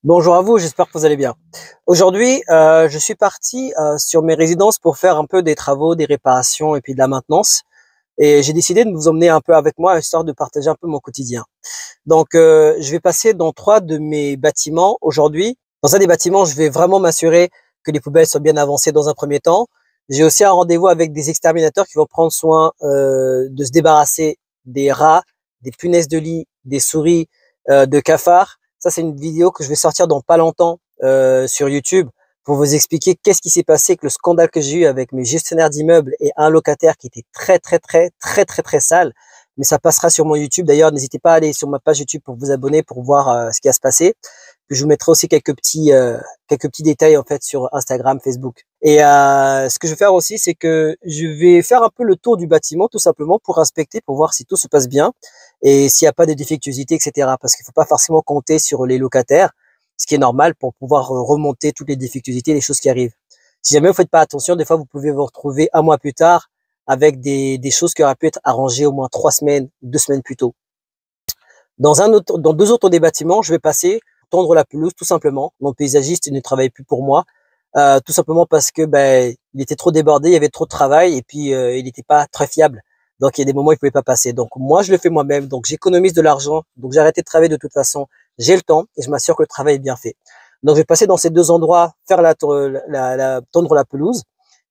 Bonjour à vous, j'espère que vous allez bien. Aujourd'hui, je suis parti sur mes résidences pour faire un peu des travaux, des réparations et puis de la maintenance. Et j'ai décidé de vous emmener un peu avec moi, histoire de partager un peu mon quotidien. Donc, je vais passer dans trois de mes bâtiments aujourd'hui. Dans un des bâtiments, je vais vraiment m'assurer que les poubelles soient bien avancées dans un premier temps. J'ai aussi un rendez-vous avec des exterminateurs qui vont prendre soin de se débarrasser des rats, des punaises de lit, des souris, de cafards. Ça, c'est une vidéo que je vais sortir dans pas longtemps sur YouTube pour vous expliquer qu'est-ce qui s'est passé avec le scandale que j'ai eu avec mes gestionnaires d'immeubles et un locataire qui était très sale. Mais ça passera sur mon YouTube. D'ailleurs, n'hésitez pas à aller sur ma page YouTube pour vous abonner pour voir ce qui va se passer. Puis je vous mettrai aussi quelques petits détails en fait sur Instagram, Facebook. Et ce que je vais faire aussi, c'est que je vais faire un peu le tour du bâtiment tout simplement pour inspecter, pour voir si tout se passe bien et s'il n'y a pas de défectuosité, etc. Parce qu'il ne faut pas forcément compter sur les locataires, ce qui est normal pour pouvoir remonter toutes les défectuosités, les choses qui arrivent. Si jamais vous ne faites pas attention, des fois vous pouvez vous retrouver un mois plus tard avec des choses qui auraient pu être arrangées au moins 3 semaines, 2 semaines plus tôt. Dans deux autres des bâtiments, je vais passer tondre la pelouse tout simplement. Mon paysagiste il ne travaille plus pour moi, tout simplement parce que il était trop débordé, il y avait trop de travail et puis il n'était pas très fiable. Donc il y a des moments où il pouvait pas passer. Donc moi je le fais moi-même. Donc j'économise de l'argent. Donc j'ai arrêté de travailler de toute façon. J'ai le temps et je m'assure que le travail est bien fait. Donc je vais passer dans ces deux endroits, faire tondre la pelouse.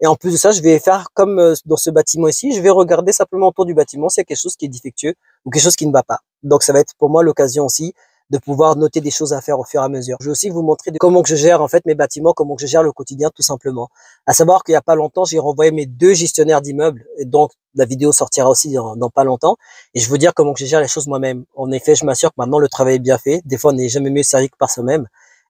Et en plus de ça, je vais faire comme dans ce bâtiment ici, je vais regarder simplement autour du bâtiment s'il y a quelque chose qui est défectueux ou quelque chose qui ne va pas. Donc ça va être pour moi l'occasion aussi de pouvoir noter des choses à faire au fur et à mesure. Je vais aussi vous montrer comment que je gère en fait mes bâtiments, comment que je gère le quotidien tout simplement. À savoir qu'il y a pas longtemps, j'ai renvoyé mes deux gestionnaires d'immeubles et donc la vidéo sortira aussi dans pas longtemps et je veux dire comment que je gère les choses moi-même. En effet, je m'assure que maintenant le travail est bien fait. Des fois, on n'est jamais mieux servi que par soi-même.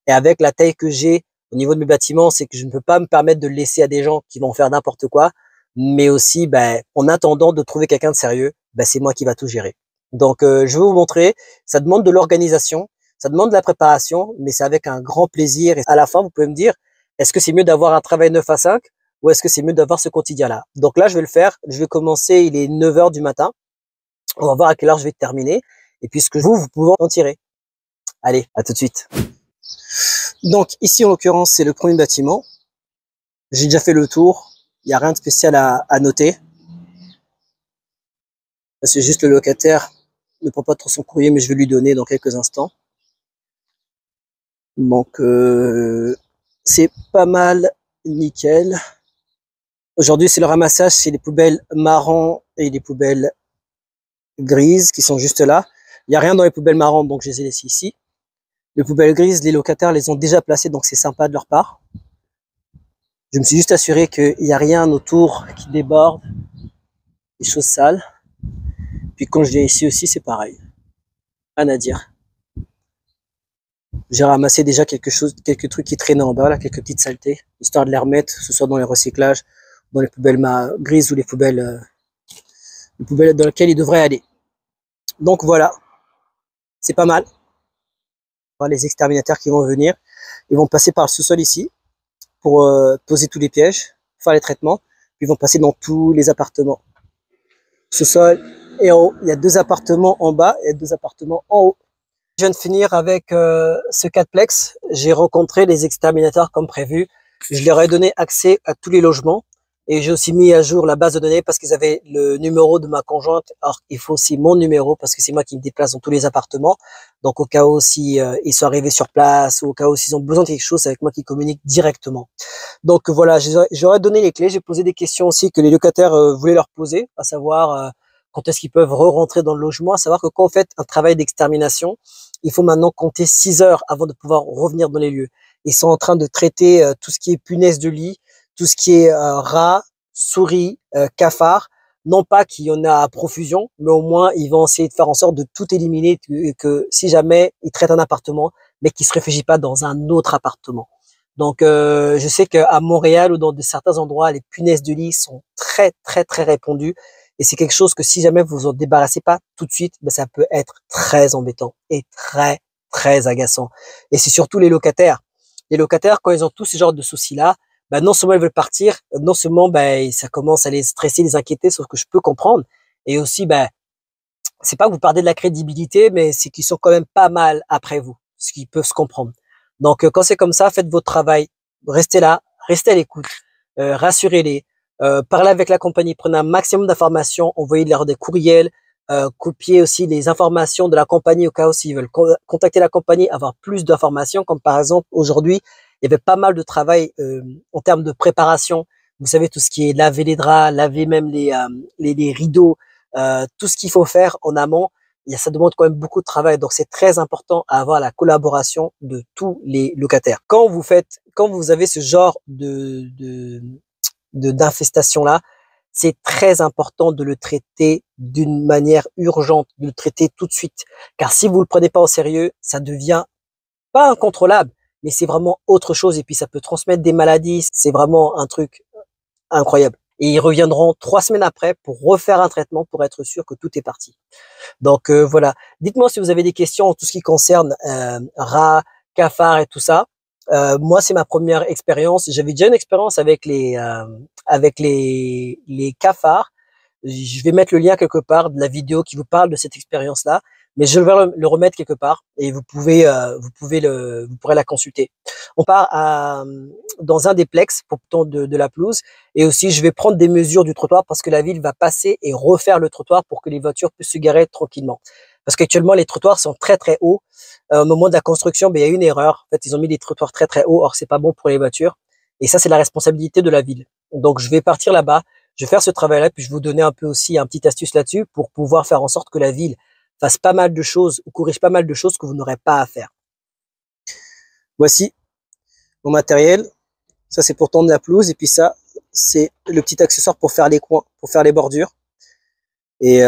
Et avec la taille que j'ai au niveau de mes bâtiments, c'est que je ne peux pas me permettre de le laisser à des gens qui vont faire n'importe quoi, mais aussi, en attendant de trouver quelqu'un de sérieux, c'est moi qui va tout gérer. Donc, je vais vous montrer. Ça demande de l'organisation, ça demande de la préparation, mais c'est avec un grand plaisir. Et à la fin, vous pouvez me dire, est-ce que c'est mieux d'avoir un travail 9 à 5 ou est-ce que c'est mieux d'avoir ce quotidien-là? Donc là, je vais le faire. Je vais commencer, il est 9 heures du matin. On va voir à quelle heure je vais terminer. Et puis, ce que vous pouvez en tirer. Allez, à tout de suite. Donc ici, en l'occurrence, c'est le premier bâtiment. J'ai déjà fait le tour. Il n'y a rien de spécial à noter. C'est juste le locataire ne prend pas trop son courrier, mais je vais lui donner dans quelques instants. Donc, c'est pas mal nickel. Aujourd'hui, c'est le ramassage. C'est les poubelles marron et les poubelles grises qui sont juste là. Il n'y a rien dans les poubelles marron, donc je les ai laissées ici. Les poubelles grises, les locataires les ont déjà placées, donc c'est sympa de leur part. Je me suis juste assuré qu'il n'y a rien autour qui déborde, des choses sales. Puis quand je viens ici aussi, c'est pareil. Rien à dire. J'ai ramassé déjà quelques trucs qui traînaient en bas, là, quelques petites saletés, histoire de les remettre, que ce soit dans les recyclages, dans les poubelles grises ou les poubelles dans lesquelles ils devraient aller. Donc voilà, c'est pas mal. Les exterminateurs qui vont venir, ils vont passer par le sous-sol ici pour poser tous les pièges, faire les traitements, puis ils vont passer dans tous les appartements. Sous-sol et en haut. Il y a deux appartements en bas et deux appartements en haut. Je viens de finir avec ce quadplex. J'ai rencontré les exterminateurs comme prévu. Je leur ai donné accès à tous les logements et j'ai aussi mis à jour la base de données parce qu'ils avaient le numéro de ma conjointe. Alors il faut aussi mon numéro parce que c'est moi qui me déplace dans tous les appartements. Donc au cas où si ils sont arrivés sur place ou au cas où s'ils ont besoin de quelque chose, c'est avec moi qui communique directement. Donc voilà, j'aurais donné les clés. J'ai posé des questions aussi que les locataires voulaient leur poser, à savoir quand est-ce qu'ils peuvent re-rentrer dans le logement, à savoir que quand on fait un travail d'extermination, il faut maintenant compter 6 heures avant de pouvoir revenir dans les lieux. Ils sont en train de traiter tout ce qui est punaise de lit, tout ce qui est rats, souris, cafards. Non pas qu'il y en a à profusion, mais au moins ils vont essayer de faire en sorte de tout éliminer, que si jamais ils traitent un appartement, mais qu'ils se réfugient pas dans un autre appartement. Donc je sais qu'à Montréal ou dans certains endroits, les punaises de lit sont très répandues. Et c'est quelque chose que si jamais vous vous en débarrassez pas tout de suite, ça peut être très embêtant et très agaçant. Et c'est surtout les locataires. Les locataires, quand ils ont tous ce genre de soucis-là, non seulement ils veulent partir, non seulement ça commence à les stresser, les inquiéter, sauf que je peux comprendre. Et aussi, c'est pas que vous perdez de la crédibilité, mais c'est qu'ils sont quand même pas mal après vous, ce qui peut se comprendre. Donc, quand c'est comme ça, faites votre travail, restez là, restez à l'écoute, rassurez-les, parlez avec la compagnie, prenez un maximum d'informations, envoyez-leur des courriels, copiez aussi les informations de la compagnie au cas où s'ils veulent contacter la compagnie, avoir plus d'informations, comme par exemple aujourd'hui, il y avait pas mal de travail en termes de préparation. Vous savez, tout ce qui est laver les draps, laver même les rideaux, tout ce qu'il faut faire en amont, ça demande quand même beaucoup de travail. Donc, c'est très important à avoir la collaboration de tous les locataires. Quand vous avez ce genre d'infestation là, c'est très important de le traiter d'une manière urgente, de le traiter tout de suite. Car si vous le prenez pas au sérieux, ça devient pas incontrôlable, mais c'est vraiment autre chose. Et puis, ça peut transmettre des maladies. C'est vraiment un truc incroyable. Et ils reviendront 3 semaines après pour refaire un traitement pour être sûr que tout est parti. Donc voilà. Dites-moi si vous avez des questions en tout ce qui concerne rats, cafards et tout ça. Moi, c'est ma première expérience. J'avais déjà une expérience avec les cafards. Je vais mettre le lien quelque part de la vidéo qui vous parle de cette expérience-là, mais je vais le remettre quelque part et vous pourrez la consulter. On part dans un des plex pour de la pelouse et aussi je vais prendre des mesures du trottoir parce que la ville va passer et refaire le trottoir pour que les voitures puissent se garer tranquillement. Parce qu'actuellement les trottoirs sont très très hauts. Au moment de la construction, il y a eu une erreur. En fait, ils ont mis des trottoirs très très hauts. Or, c'est pas bon pour les voitures. Et ça, c'est la responsabilité de la ville. Donc, je vais partir là-bas. Je vais faire ce travail-là, puis je vais vous donner un peu aussi un petit astuce là-dessus pour pouvoir faire en sorte que la ville fasse pas mal de choses ou corrige pas mal de choses que vous n'aurez pas à faire. Voici mon matériel. Ça, c'est pour tondre la pelouse. Et puis ça, c'est le petit accessoire pour faire les coins, pour faire les bordures. Et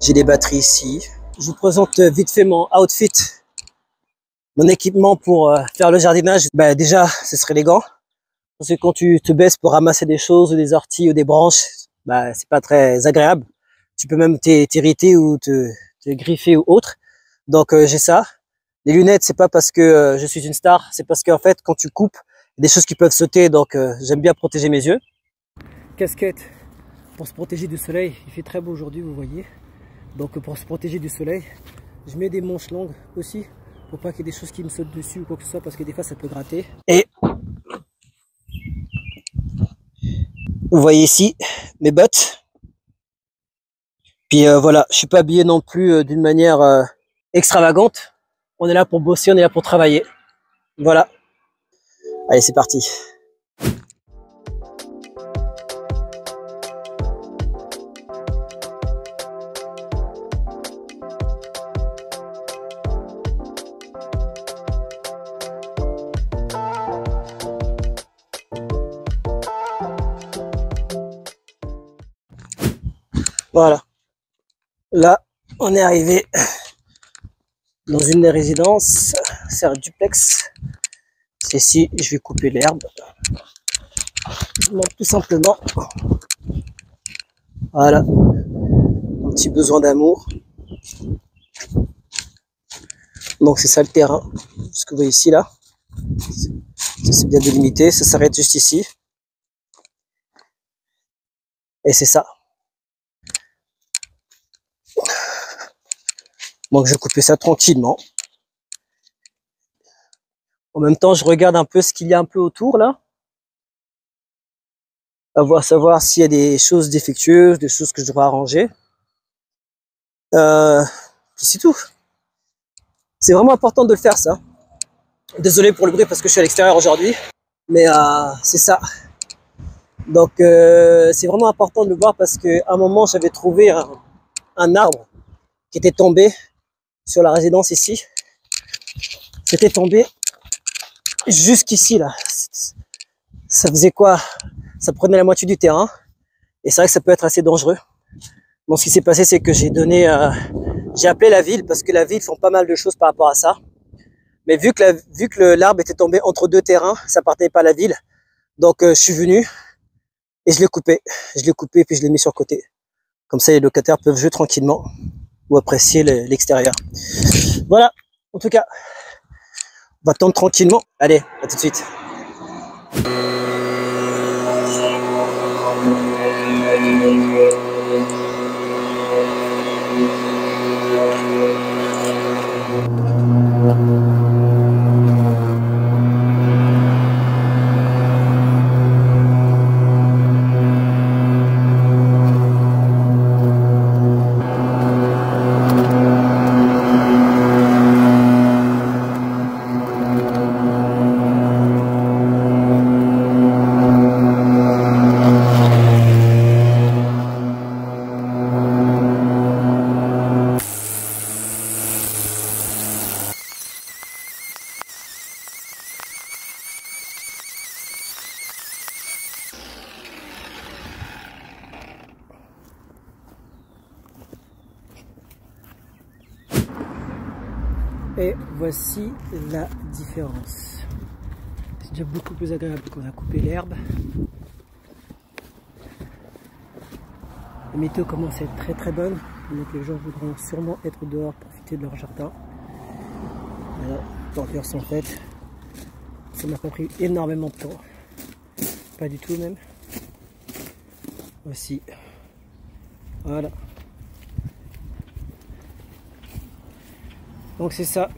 j'ai des batteries ici. Je vous présente vite fait mon outfit, mon équipement pour faire le jardinage. Bah, déjà, ce serait les gants. Parce que quand tu te baisses pour ramasser des choses, ou des orties ou des branches, bah, c'est pas très agréable. Tu peux même t'irriter ou te griffer ou autre. Donc, j'ai ça. Les lunettes, c'est pas parce que je suis une star, c'est parce qu'en fait, quand tu coupes, il y a des choses qui peuvent sauter. Donc, j'aime bien protéger mes yeux. Casquette pour se protéger du soleil. Il fait très beau aujourd'hui, vous voyez. Donc, pour se protéger du soleil, je mets des manches longues aussi pour pas qu'il y ait des choses qui me sautent dessus ou quoi que ce soit parce que des fois, ça peut gratter. Et vous voyez ici mes bottes. Puis voilà, je suis pas habillé non plus d'une manière extravagante. On est là pour bosser, on est là pour travailler. Voilà. Allez, c'est parti. Voilà. Là, on est arrivé dans une des résidences. C'est un duplex. C'est ici, je vais couper l'herbe. Je monte tout simplement. Voilà. Un petit besoin d'amour. Donc c'est ça le terrain. Ce que vous voyez ici là. Ça c'est bien délimité. Ça s'arrête juste ici. Et c'est ça. Donc je vais couper ça tranquillement. En même temps, je regarde un peu ce qu'il y a un peu autour là. À savoir s'il y a des choses défectueuses, des choses que je devrais arranger. Puis c'est tout. C'est vraiment important de le faire ça. Désolé pour le bruit parce que je suis à l'extérieur aujourd'hui. Mais c'est ça. Donc c'est vraiment important de le voir parce qu'à un moment j'avais trouvé un arbre qui était tombé sur la résidence ici. C'était tombé jusqu'ici là. Ça faisait quoi? Ça prenait la moitié du terrain. Et c'est vrai que ça peut être assez dangereux. Donc ce qui s'est passé, c'est que j'ai appelé la ville parce que la ville font pas mal de choses par rapport à ça. Mais vu que l'arbre était tombé entre deux terrains, ça appartenait pas à la ville. Donc je suis venu et je l'ai coupé. Je l'ai coupé puis je l'ai mis sur le côté. Comme ça les locataires peuvent jouer tranquillement ou apprécier l'extérieur. Voilà, en tout cas, on va tendre tranquillement. Allez, à tout de suite. Et voici la différence. C'est déjà beaucoup plus agréable qu'on a coupé l'herbe. La météo commence à être très très bonne, donc les gens voudront sûrement être dehors, profiter de leur jardin. Voilà, les bordures sont faites. Ça m'a pas pris énormément de temps, pas du tout même. Voici, voilà. Donc c'est ça.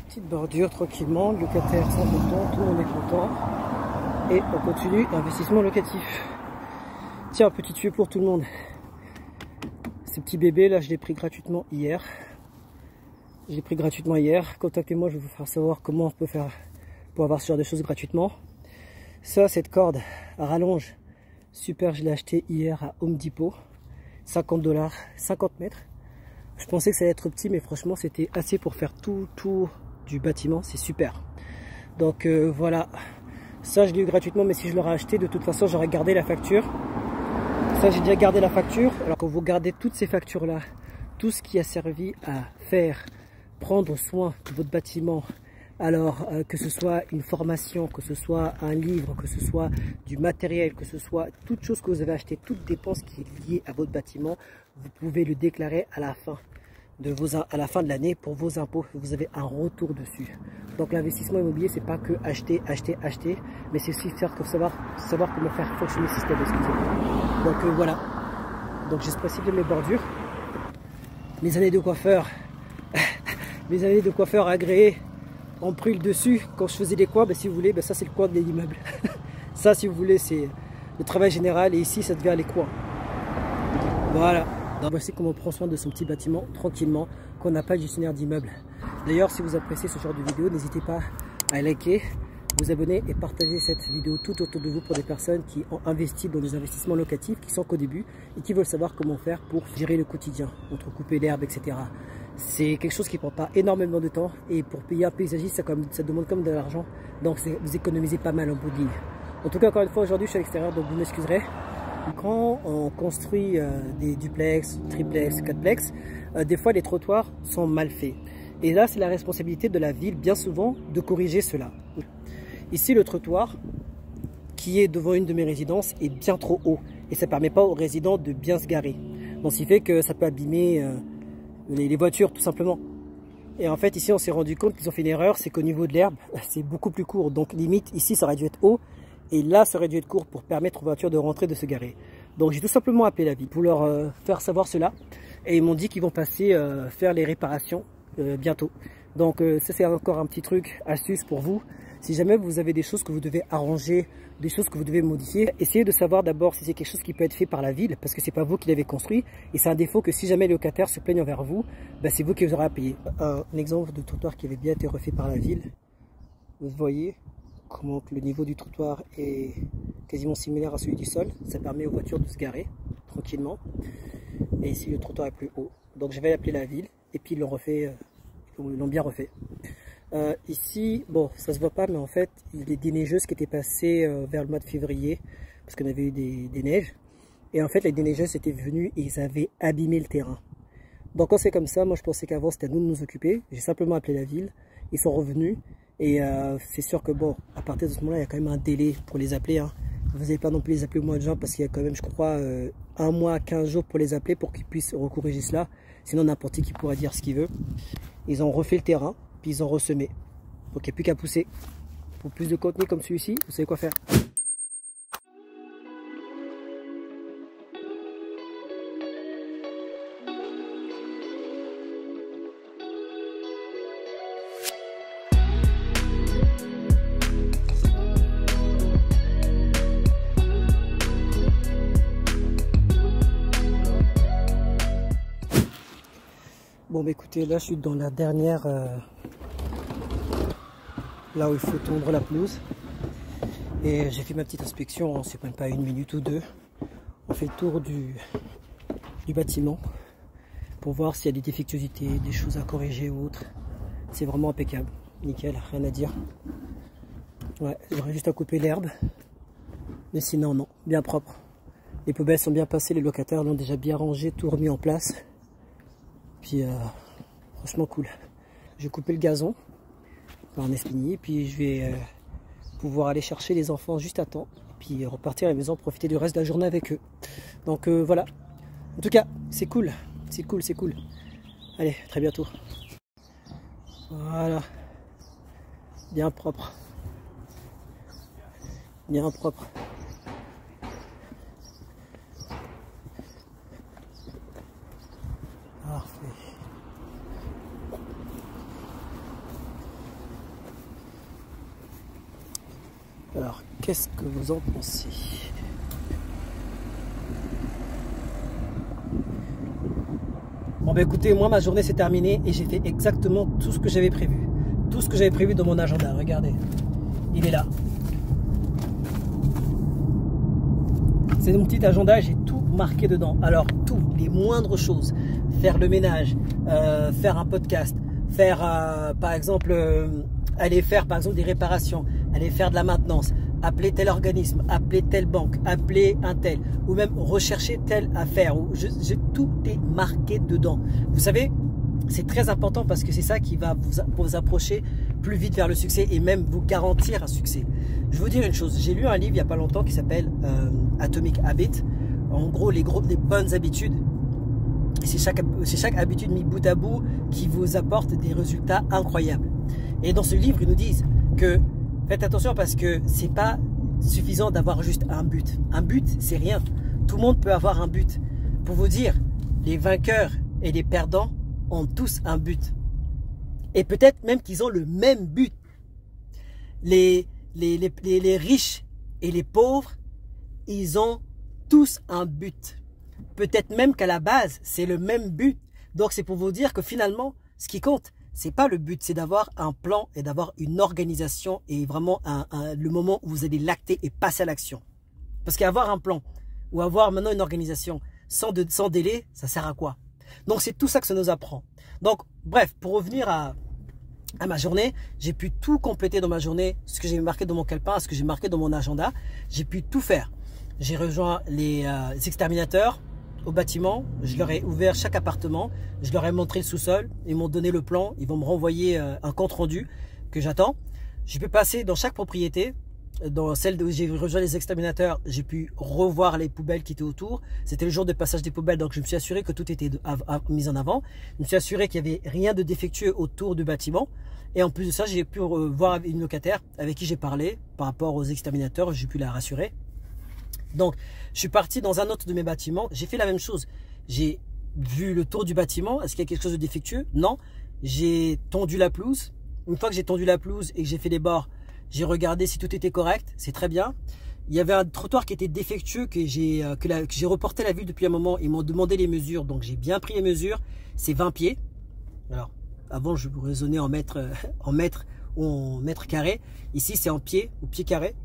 Petite bordure tranquillement, le locataire sont contents, tout le monde est content. Et on continue l'investissement locatif. Tiens, petit tuyau pour tout le monde. Ce petit bébé là, je l'ai pris gratuitement hier. Contactez-moi, je vais vous faire savoir comment on peut faire pour avoir ce genre de choses gratuitement. Ça, cette corde à rallonge, super, je l'ai acheté hier à Home Depot. 50 $, 50 mètres. Je pensais que ça allait être petit, mais franchement, c'était assez pour faire tout le tour du bâtiment. C'est super. Donc voilà. Ça, je l'ai eu gratuitement, mais si je l'aurais acheté, de toute façon, j'aurais gardé la facture. Ça, j'ai déjà gardé la facture. Alors, quand vous gardez toutes ces factures-là, tout ce qui a servi à faire, prendre soin de votre bâtiment, alors que ce soit une formation, que ce soit un livre, que ce soit du matériel, que ce soit toute chose que vous avez acheté, toute dépense qui est liée à votre bâtiment, vous pouvez le déclarer à la fin de l'année pour vos impôts. Vous avez un retour dessus. Donc l'investissement immobilier, c'est pas que acheter, mais c'est aussi savoir comment faire fonctionner le système. Donc voilà. Donc j'ai précisé mes bordures, mes années de coiffeur, mes années de coiffeur agréé ont pris le dessus quand je faisais des coins. Si vous voulez, ça c'est le coin de l'immeuble. Ça, si vous voulez, c'est le travail général, et ici ça devient les coins. Voilà. Donc, voici comment on prend soin de son petit bâtiment tranquillement quand on n'a pas de gestionnaire d'immeuble. D'ailleurs, si vous appréciez ce genre de vidéo, n'hésitez pas à liker, vous abonner et partager cette vidéo tout autour de vous pour des personnes qui ont investi dans des investissements locatifs, qui sont qu'au début et qui veulent savoir comment faire pour gérer le quotidien, entre couper l'herbe, etc. C'est quelque chose qui ne prend pas énormément de temps, et pour payer un paysagiste, ça demande comme de l'argent, donc vous économisez pas mal en bout de ligne. En tout cas, encore une fois, aujourd'hui je suis à l'extérieur, donc vous m'excuserez. Quand on construit des duplex, triplex, quadplex, des fois les trottoirs sont mal faits. Et là, c'est la responsabilité de la ville, bien souvent, de corriger cela. Ici, le trottoir qui est devant une de mes résidences est bien trop haut. Et ça ne permet pas aux résidents de bien se garer. Donc, ce qui fait que ça peut abîmer les voitures, tout simplement. Et en fait, ici, on s'est rendu compte qu'ils ont fait une erreur, c'est qu'au niveau de l'herbe, c'est beaucoup plus court. Donc, limite, ici, ça aurait dû être haut. Et là, ça aurait dû être court pour permettre aux voitures de rentrer, de se garer. Donc j'ai tout simplement appelé la ville pour leur faire savoir cela. Et ils m'ont dit qu'ils vont passer faire les réparations bientôt. Donc ça, c'est encore un petit truc, astuce pour vous. Si jamais vous avez des choses que vous devez arranger, des choses que vous devez modifier, essayez de savoir d'abord si c'est quelque chose qui peut être fait par la ville, parce que c'est pas vous qui l'avez construit. Et c'est un défaut que si jamais les locataires se plaignent envers vous, c'est vous qui aurez à payer. Un exemple de trottoir qui avait bien été refait par la ville. Vous voyez comment le niveau du trottoir est quasiment similaire à celui du sol. Ça permet aux voitures de se garer tranquillement. Et ici, le trottoir est plus haut. Donc je vais appeler la ville, et puis ils l'ont bien refait. Ici, bon, ça se voit pas, mais en fait, il y a des neigeuses qui étaient passées vers le mois de février, parce qu'on avait eu des neiges. Et en fait, les déneigeuses étaient venues et ils avaient abîmé le terrain. Donc quand c'est comme ça, moi je pensais qu'avant c'était à nous de nous occuper. J'ai simplement appelé la ville, ils sont revenus. Et c'est sûr que bon, à partir de ce moment-là, il y a quand même un délai pour les appeler. Hein. Vous n'allez pas non plus les appeler au mois de juin, parce qu'il y a quand même, je crois, 1 mois, 15 jours pour les appeler pour qu'ils puissent recorriger cela. Sinon, n'importe qui pourra dire ce qu'il veut. Ils ont refait le terrain, puis ils ont ressemé. Donc il n'y a plus qu'à pousser. Pour plus de contenu comme celui-ci, vous savez quoi faire. Bon, écoutez, là je suis dans la dernière, là où il faut tondre la pelouse, et j'ai fait ma petite inspection, c'est même pas 1 minute ou 2. On fait le tour du bâtiment pour voir s'il y a des défectuosités, des choses à corriger ou autres. C'est vraiment impeccable, nickel, rien à dire. Ouais, j'aurais juste à couper l'herbe, mais sinon non, bien propre. Les poubelles sont bien passées, les locataires l'ont déjà bien rangé, tout remis en place. Puis puis franchement cool. Je vais couper le gazon par un espinier, puis je vais pouvoir aller chercher les enfants juste à temps, puis repartir à la maison, profiter du reste de la journée avec eux. Donc voilà, en tout cas c'est cool, c'est cool, c'est cool. Allez, à très bientôt. Voilà, bien propre, bien propre. Parfait. Alors, qu'est-ce que vous en pensez? Bon bah écoutez, moi ma journée s'est terminée et j'ai fait exactement tout ce que j'avais prévu. Tout ce que j'avais prévu dans mon agenda, regardez. Il est là. C'est mon petit agenda, j'ai tout marqué dedans. Alors tout, les moindres choses. Faire le ménage, faire un podcast, faire par exemple, aller faire par exemple des réparations, aller faire de la maintenance, appeler tel organisme, appeler telle banque, appeler un tel, ou même rechercher telle affaire. Tout est marqué dedans. Vous savez, c'est très important parce que c'est ça qui va vous approcher plus vite vers le succès et même vous garantir un succès. Je vais vous dire une chose, j'ai lu un livre il n'y a pas longtemps qui s'appelle Atomic Habits. En gros, les bonnes habitudes. C'est chaque habitude mis bout à bout qui vous apporte des résultats incroyables. Et dans ce livre, ils nous disent que faites attention parce que c'est pas suffisant d'avoir juste un but. Un but, c'est rien. Tout le monde peut avoir un but. Pour vous dire, les vainqueurs et les perdants ont tous un but. Et peut-être même qu'ils ont le même but. Les riches et les pauvres, ils ont tous un but. Peut-être même qu'à la base, c'est le même but. Donc c'est pour vous dire que finalement, ce qui compte, c'est pas le but, c'est d'avoir un plan et d'avoir une organisation et vraiment le moment où vous allez l'acter et passer à l'action. Parce qu'avoir un plan ou avoir maintenant une organisation sans délai, ça sert à quoi? Donc c'est tout ça que ça nous apprend. Donc bref, pour revenir à ma journée, j'ai pu tout compléter dans ma journée, ce que j'ai marqué dans mon calepin, ce que j'ai marqué dans mon agenda, j'ai pu tout faire. J'ai rejoint les exterminateurs au bâtiment, je leur ai ouvert chaque appartement, je leur ai montré le sous-sol, ils m'ont donné le plan, ils vont me renvoyer un compte rendu que j'attends. J'ai pu passer dans chaque propriété, dans celle où j'ai rejoint les exterminateurs, j'ai pu revoir les poubelles qui étaient autour. C'était le jour de passage des poubelles, donc je me suis assuré que tout était mis en avant. Je me suis assuré qu'il n'y avait rien de défectueux autour du bâtiment. Et en plus de ça, j'ai pu voir une locataire avec qui j'ai parlé par rapport aux exterminateurs, j'ai pu la rassurer. Donc, je suis parti dans un autre de mes bâtiments. J'ai fait la même chose. J'ai vu le tour du bâtiment. Est-ce qu'il y a quelque chose de défectueux? Non. J'ai tondu la pelouse. Une fois que j'ai tondu la pelouse et que j'ai fait les bords, j'ai regardé si tout était correct. C'est très bien. Il y avait un trottoir qui était défectueux que j'ai reporté la vue depuis un moment. Ils m'ont demandé les mesures. Donc, j'ai bien pris les mesures. C'est 20 pieds. Alors, avant, je raisonnais en mètres ou en mètres carrés. Ici, c'est en pieds ou pieds carrés.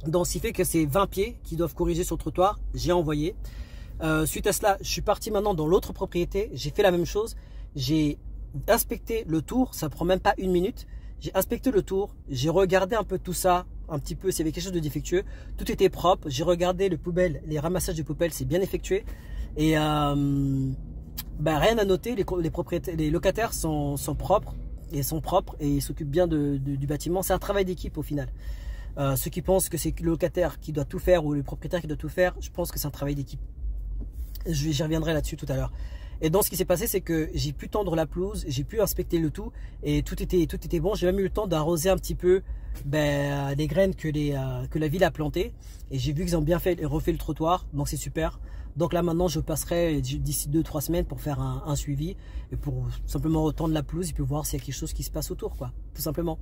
Donc, ce qui fait que c'est 20 pieds qui doivent corriger sur le trottoir. J'ai envoyé. Suite à cela, je suis parti maintenant dans l'autre propriété. J'ai fait la même chose. J'ai inspecté le tour. Ça prend même pas une minute. J'ai inspecté le tour. J'ai regardé un peu tout ça. Un petit peu s'il y avait quelque chose de défectueux. Tout était propre. J'ai regardé le poubelle. Les ramassages de poubelles, c'est bien effectué. Et rien à noter. Les locataires sont propres. Et ils s'occupent bien du bâtiment. C'est un travail d'équipe au final. Ceux qui pensent que c'est le locataire qui doit tout faire ou le propriétaire qui doit tout faire, je pense que c'est un travail d'équipe. J'y reviendrai là-dessus tout à l'heure. Et donc ce qui s'est passé, c'est que j'ai pu tendre la pelouse, j'ai pu inspecter le tout et tout était bon. J'ai même eu le temps d'arroser un petit peu les graines que la ville a plantées. Et j'ai vu qu'ils ont bien refait le trottoir, donc c'est super. Donc là maintenant je passerai d'ici 2-3 semaines pour faire un suivi et pour simplement retendre la pelouse et puis voir s'il y a quelque chose qui se passe autour, quoi, tout simplement.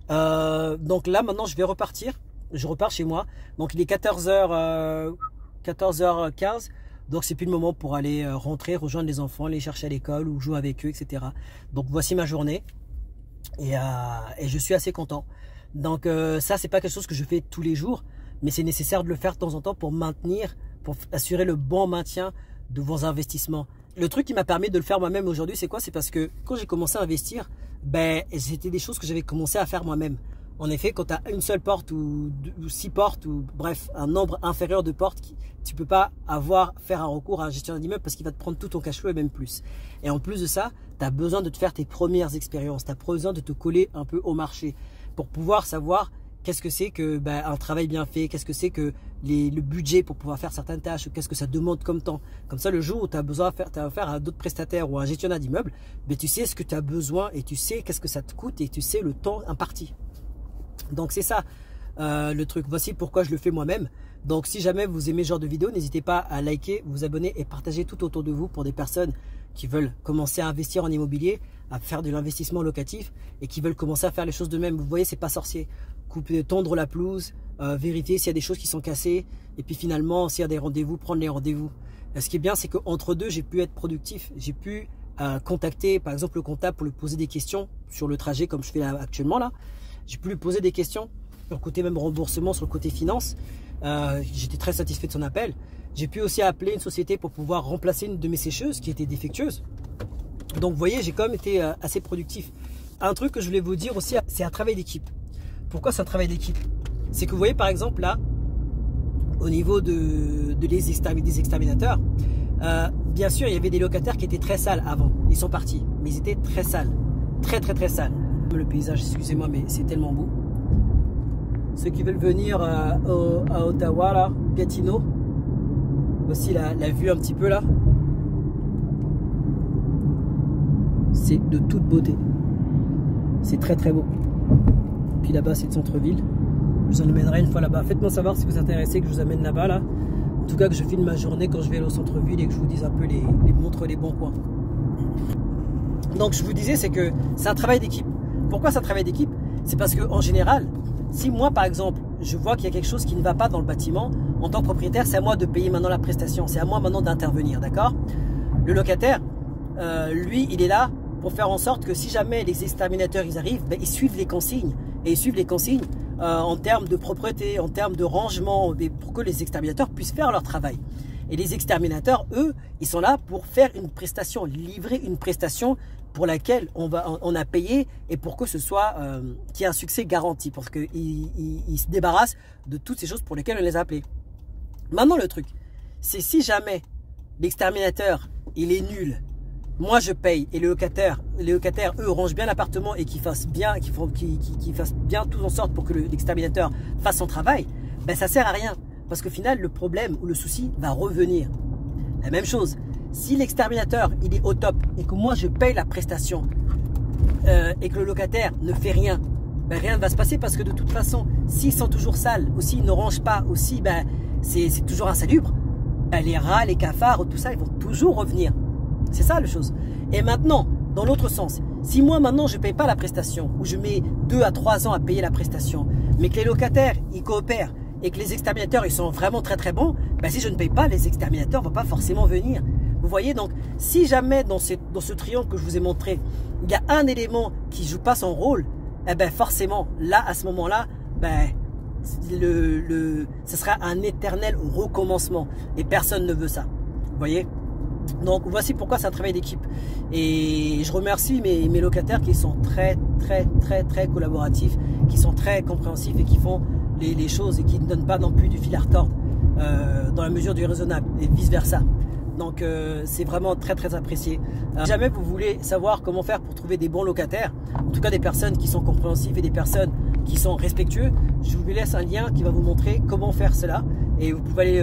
Donc là maintenant je vais repartir. Je repars chez moi. Donc il est 14h15. Donc c'est plus le moment pour aller rentrer, rejoindre les enfants, les chercher à l'école ou jouer avec eux, etc. Donc voici ma journée et je suis assez content. Donc ça c'est pas quelque chose que je fais tous les jours, mais c'est nécessaire de le faire de temps en temps pour assurer le bon maintien de vos investissements. Le truc qui m'a permis de le faire moi-même aujourd'hui, c'est quoi? C'est parce que quand j'ai commencé à investir, c'était des choses que j'avais commencé à faire moi-même. En effet, quand tu as une seule porte ou 6 portes, ou bref, un nombre inférieur de portes, tu ne peux pas faire un recours à un gestionnaire d'immeuble parce qu'il va te prendre tout ton cash flow et même plus. Et en plus de ça, tu as besoin de te faire tes premières expériences, tu as besoin de te coller un peu au marché pour pouvoir savoir qu'est-ce que c'est que un travail bien fait, qu'est-ce que c'est que le budget pour pouvoir faire certaines tâches, qu'est-ce que ça demande comme temps. Comme ça, le jour où tu as besoin de faire affaire à d'autres prestataires ou à un gestionnaire d'immeuble, tu sais ce que tu as besoin et tu sais qu'est-ce que ça te coûte et tu sais le temps imparti. Donc c'est ça le truc. Voici pourquoi je le fais moi-même. Donc si jamais vous aimez ce genre de vidéo, n'hésitez pas à liker, vous abonner et partager tout autour de vous pour des personnes qui veulent commencer à investir en immobilier, à faire de l'investissement locatif et qui veulent commencer à faire les choses de même. Vous voyez, c'est pas sorcier. Couper, tondre la pelouse, vérifier s'il y a des choses qui sont cassées et puis finalement s'il y a des rendez-vous, prendre les rendez-vous. Ce qui est bien, c'est qu'entre deux, j'ai pu être productif. J'ai pu contacter par exemple le comptable pour lui poser des questions sur le trajet comme je fais là, actuellement là. J'ai pu lui poser des questions sur le côté même remboursement, sur le côté finance. J'étais très satisfait de son appel. J'ai pu aussi appeler une société pour pouvoir remplacer une de mes sécheuses qui était défectueuse. Donc vous voyez, j'ai quand même été assez productif. Un truc que je voulais vous dire aussi, c'est un travail d'équipe. Pourquoi c'est un travail d'équipe? C'est que vous voyez par exemple là, au niveau des exterminateurs, bien sûr il y avait des locataires qui étaient très sales avant. Ils sont partis, mais ils étaient très sales. Très sales. Le paysage, excusez-moi, mais c'est tellement beau. Ceux qui veulent venir à Ottawa, là, Gatineau, voici la vue un petit peu là. C'est de toute beauté. C'est très beau. Puis là-bas, c'est le centre-ville. Je vous en emmènerai une fois là-bas. Faites-moi savoir si vous êtes intéressé que je vous amène là-bas, là. En tout cas, que je filme ma journée quand je vais aller au centre-ville et que je vous dise un peu montre les bons coins. Donc, je vous disais, c'est que c'est un travail d'équipe. Pourquoi c'est un travail d'équipe? C'est parce qu'en général, si moi par exemple, je vois qu'il y a quelque chose qui ne va pas dans le bâtiment, en tant que propriétaire, c'est à moi de payer maintenant la prestation, c'est à moi maintenant d'intervenir, d'accord? Le locataire, lui, il est là pour faire en sorte que si jamais les exterminateurs ils arrivent, ils suivent les consignes. Et ils suivent les consignes en termes de propreté, en termes de rangement, pour que les exterminateurs puissent faire leur travail. Et les exterminateurs, eux, ils sont là pour faire une prestation, livrer une prestation pour laquelle on a payé et pour que ce soit qu'il y ait un succès garanti, parce qu'ils se débarrassent de toutes ces choses pour lesquelles on les a appelés. Maintenant, le truc, c'est si jamais l'exterminateur, il est nul, moi je paye et les locataires eux rangent bien l'appartement et qu'ils fassent bien, qu'ils fassent bien tout en sorte pour que l'exterminateur fasse son travail, ça sert à rien. Parce qu'au final, le problème ou le souci va revenir. La même chose, si l'exterminateur il est au top et que moi je paye la prestation et que le locataire ne fait rien, rien ne va se passer parce que de toute façon, s'ils sont toujours sales ou s'ils ne rangent pas, ou si c'est toujours insalubre, les rats, les cafards, tout ça, ils vont toujours revenir. C'est ça la chose. Et maintenant, dans l'autre sens, si moi maintenant je ne paye pas la prestation ou je mets 2 à 3 ans à payer la prestation, mais que les locataires ils coopèrent, et que les exterminateurs ils sont vraiment très bons, si je ne paye pas, les exterminateurs ne vont pas forcément venir. Vous voyez, donc si jamais dans ce triangle que je vous ai montré, il y a un élément qui ne joue pas son rôle, forcément, là, à ce moment-là, ce sera un éternel recommencement. Et personne ne veut ça. Vous voyez? Donc voici pourquoi c'est un travail d'équipe. Et je remercie mes locataires qui sont très collaboratifs, qui sont très compréhensifs et qui font les choses et qui ne donnent pas non plus du fil à retordre dans la mesure du raisonnable et vice versa. Donc c'est vraiment très apprécié. Si jamais vous voulez savoir comment faire pour trouver des bons locataires, en tout cas des personnes qui sont compréhensives et des personnes qui sont respectueux, je vous laisse un lien qui va vous montrer comment faire cela et vous pouvez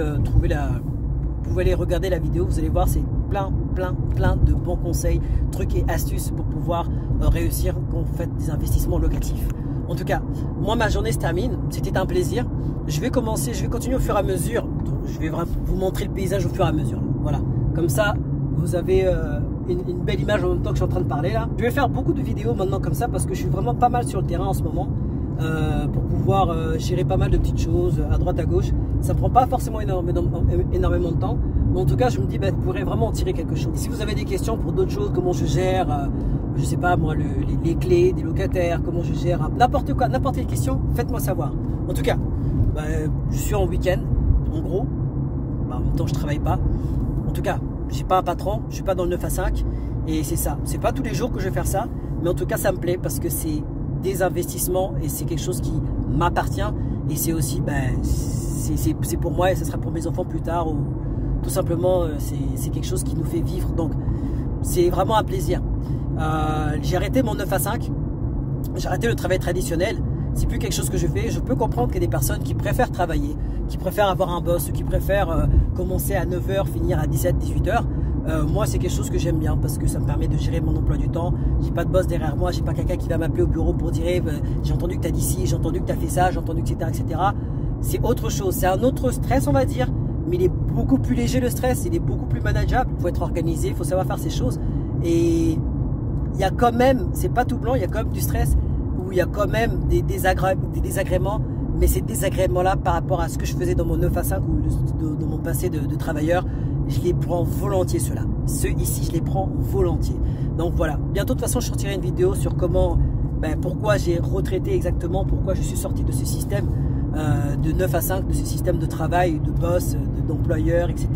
aller regarder la vidéo, vous allez voir, c'est plein de bons conseils, trucs et astuces pour pouvoir réussir quand vous faites des investissements locatifs. En tout cas, moi ma journée se termine, c'était un plaisir. Je vais continuer au fur et à mesure. Je vais vous montrer le paysage au fur et à mesure. Voilà, comme ça vous avez une belle image en même temps que je suis en train de parler là. Je vais faire beaucoup de vidéos maintenant comme ça parce que je suis vraiment pas mal sur le terrain en ce moment pour pouvoir gérer pas mal de petites choses à droite à gauche. Ça ne prend pas forcément énormément de temps, mais en tout cas je me dis vous pourrez vraiment en tirer quelque chose. Si vous avez des questions pour d'autres choses, comment je gère je sais pas moi les clés des locataires, comment je gère n'importe quoi, n'importe quelle question, faites-moi savoir. En tout cas, je suis en week-end, en gros, en même temps je travaille pas. En tout cas, j'ai pas un patron, je suis pas dans le 9 à 5 et c'est ça. C'est pas tous les jours que je vais faire ça, mais en tout cas ça me plaît parce que c'est des investissements et c'est quelque chose qui m'appartient et c'est aussi, c'est pour moi et ce sera pour mes enfants plus tard ou tout simplement c'est quelque chose qui nous fait vivre. Donc c'est vraiment un plaisir. J'ai arrêté mon 9 à 5, j'ai arrêté le travail traditionnel. C'est plus quelque chose que je fais. Je peux comprendre qu'il y a des personnes qui préfèrent travailler, qui préfèrent avoir un boss, qui préfèrent commencer à 9 h, finir à 17, 18 h. Moi, c'est quelque chose que j'aime bien parce que ça me permet de gérer mon emploi du temps. J'ai pas de boss derrière moi, j'ai pas quelqu'un qui va m'appeler au bureau pour dire j'ai entendu que tu as dit ci, j'ai entendu que tu as fait ça, j'ai entendu etc. etc. C'est autre chose, c'est un autre stress on va dire, mais il est beaucoup plus léger le stress, il est beaucoup plus manageable. Il faut être organisé, il faut savoir faire ces choses. Et il y a quand même, c'est pas tout blanc, il y a quand même du stress où il y a quand même des désagréments, mais ces désagréments-là par rapport à ce que je faisais dans mon 9 à 5 ou dans mon passé de travailleur, je les prends volontiers ceux-là. Ceux ici, je les prends volontiers. Donc voilà, bientôt de toute façon, je sortirai une vidéo sur comment, pourquoi j'ai retraité exactement, pourquoi je suis sorti de ce système de 9 à 5, de ce système de travail, de boss, d'employeur, etc.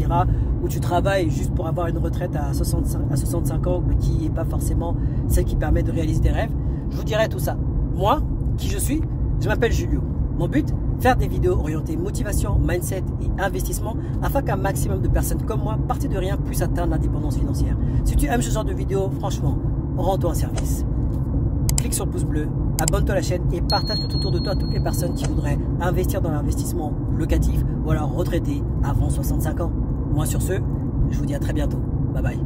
Où tu travailles juste pour avoir une retraite à 65 ans, qui n'est pas forcément celle qui permet de réaliser des rêves. Je vous dirai tout ça. Moi, qui je suis, je m'appelle Julio. Mon but, faire des vidéos orientées motivation, mindset et investissement afin qu'un maximum de personnes comme moi, parties de rien, puissent atteindre l'indépendance financière. Si tu aimes ce genre de vidéos, franchement, rends-toi un service. Clique sur le pouce bleu, abonne-toi à la chaîne et partage tout autour de toi toutes les personnes qui voudraient investir dans l'investissement locatif ou alors retraiter avant 65 ans. Moi sur ce, je vous dis à très bientôt. Bye bye.